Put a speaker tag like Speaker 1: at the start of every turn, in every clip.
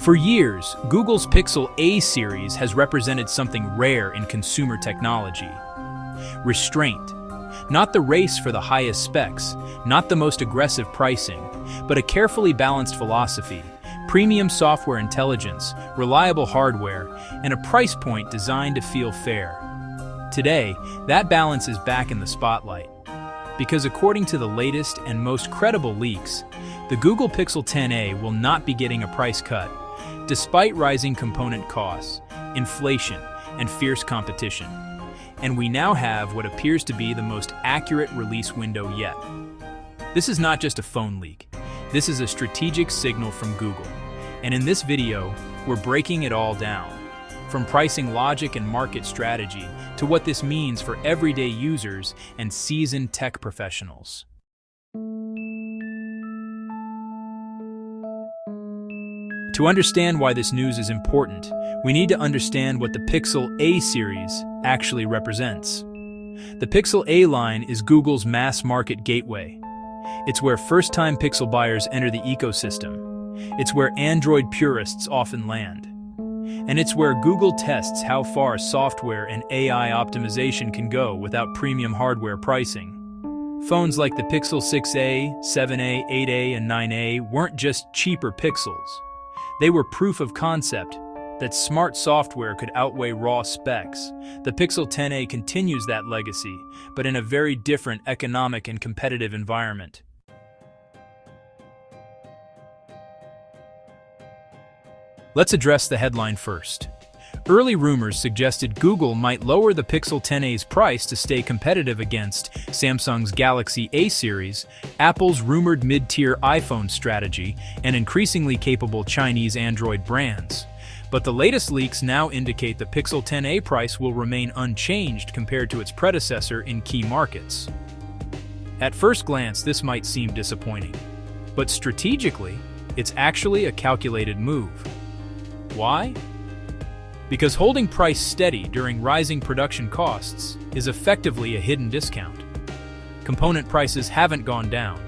Speaker 1: For years, Google's Pixel A series has represented something rare in consumer technology. Restraint. Not the race for the highest specs, not the most aggressive pricing, but a carefully balanced philosophy, premium software intelligence, reliable hardware, and a price point designed to feel fair. Today, that balance is back in the spotlight. Because according to the latest and most credible leaks, the Google Pixel 10a will not be getting a price cut, despite rising component costs, inflation, and fierce competition. And we now have what appears to be the most accurate release window yet. This is not just a phone leak. This is a strategic signal from Google. And in this video, we're breaking it all down. From pricing logic and market strategy to what this means for everyday users and seasoned tech professionals. To understand why this news is important, we need to understand what the Pixel A series actually represents. The Pixel A line is Google's mass market gateway. It's where first-time Pixel buyers enter the ecosystem. It's where Android purists often land. And it's where Google tests how far software and AI optimization can go without premium hardware pricing. Phones like the Pixel 6a, 7a, 8a, and 9a weren't just cheaper pixels. They were proof of concept that smart software could outweigh raw specs. The Pixel 10a continues that legacy, but in a very different economic and competitive environment. Let's address the headline first. Early rumors suggested Google might lower the Pixel 10a's price to stay competitive against Samsung's Galaxy A series, Apple's rumored mid-tier iPhone strategy, and increasingly capable Chinese Android brands. But the latest leaks now indicate the Pixel 10a price will remain unchanged compared to its predecessor in key markets. At first glance, this might seem disappointing, but strategically, it's actually a calculated move. Why? Because holding price steady during rising production costs is effectively a hidden discount. Component prices haven't gone down.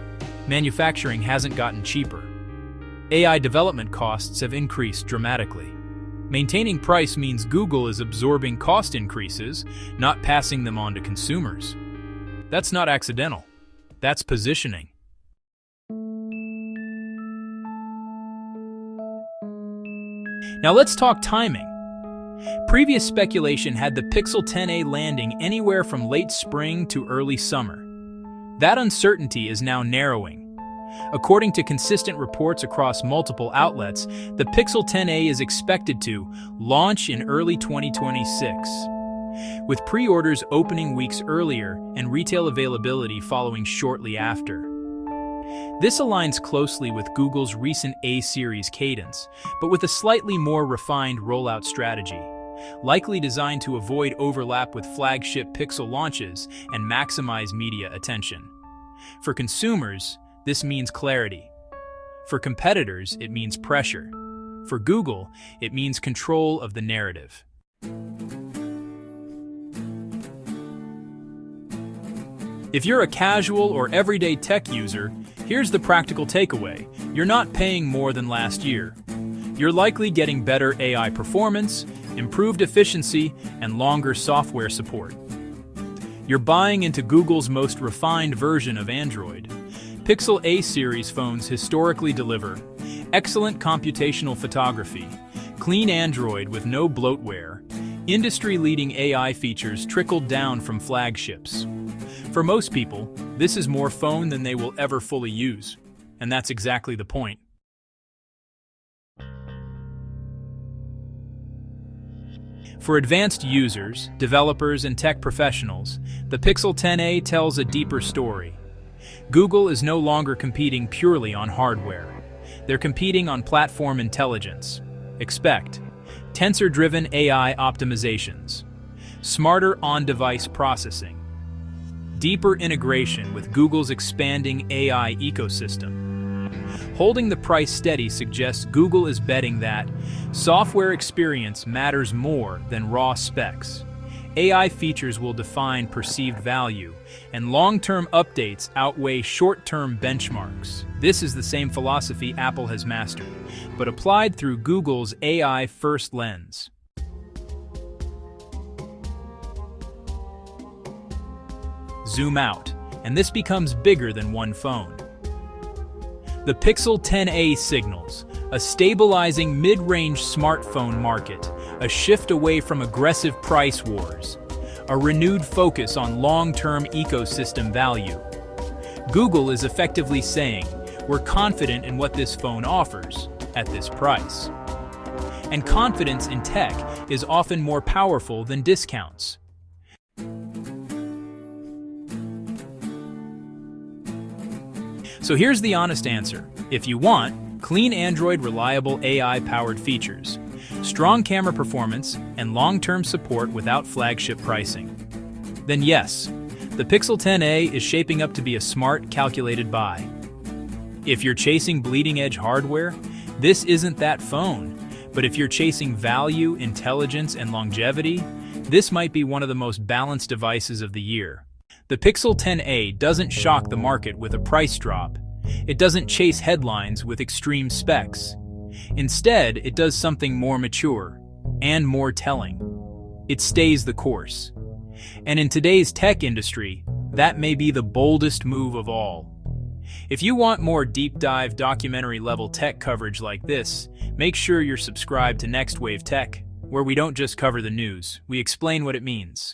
Speaker 1: Manufacturing hasn't gotten cheaper. AI development costs have increased dramatically. Maintaining price means Google is absorbing cost increases, not passing them on to consumers. That's not accidental. That's positioning. Now let's talk timing. Previous speculation had the Pixel 10a landing anywhere from late spring to early summer. That uncertainty is now narrowing. According to consistent reports across multiple outlets, the Pixel 10a is expected to launch in early 2026, with pre-orders opening weeks earlier and retail availability following shortly after. This aligns closely with Google's recent A series cadence, but with a slightly more refined rollout strategy, likely designed to avoid overlap with flagship Pixel launches and maximize media attention. For consumers, this means clarity. For competitors, it means pressure. For Google, it means control of the narrative. If you're a casual or everyday tech user, here's the practical takeaway. You're not paying more than last year. You're likely getting better AI performance, improved efficiency, and longer software support. You're buying into Google's most refined version of Android. Pixel A series phones historically deliver excellent computational photography, clean Android with no bloatware, industry-leading AI features trickled down from flagships. For most people, this is more phone than they will ever fully use, and that's exactly the point. For advanced users, developers, and tech professionals, the Pixel 10a tells a deeper story. Google is no longer competing purely on hardware. They're competing on platform intelligence. Expect tensor-driven AI optimizations, smarter on-device processing, deeper integration with Google's expanding AI ecosystem. Holding the price steady suggests Google is betting that software experience matters more than raw specs. AI features will define perceived value, and long-term updates outweigh short-term benchmarks. This is the same philosophy Apple has mastered, but applied through Google's AI-first lens. Zoom out, and this becomes bigger than one phone. The Pixel 10a signals a stabilizing mid-range smartphone market, a shift away from aggressive price wars, a renewed focus on long-term ecosystem value. Google is effectively saying, we're confident in what this phone offers at this price. And confidence in tech is often more powerful than discounts. So here's the honest answer. If you want clean Android reliable AI-powered features, strong camera performance, and long-term support without flagship pricing, then yes, the Pixel 10a is shaping up to be a smart, calculated buy. If you're chasing bleeding-edge hardware, this isn't that phone. But if you're chasing value, intelligence, and longevity, this might be one of the most balanced devices of the year. The Pixel 10a doesn't shock the market with a price drop. It doesn't chase headlines with extreme specs. Instead, it does something more mature and more telling. It stays the course. And in today's tech industry, that may be the boldest move of all. If you want more deep dive documentary level tech coverage like this, make sure you're subscribed to NextWave Tech, where we don't just cover the news, we explain what it means.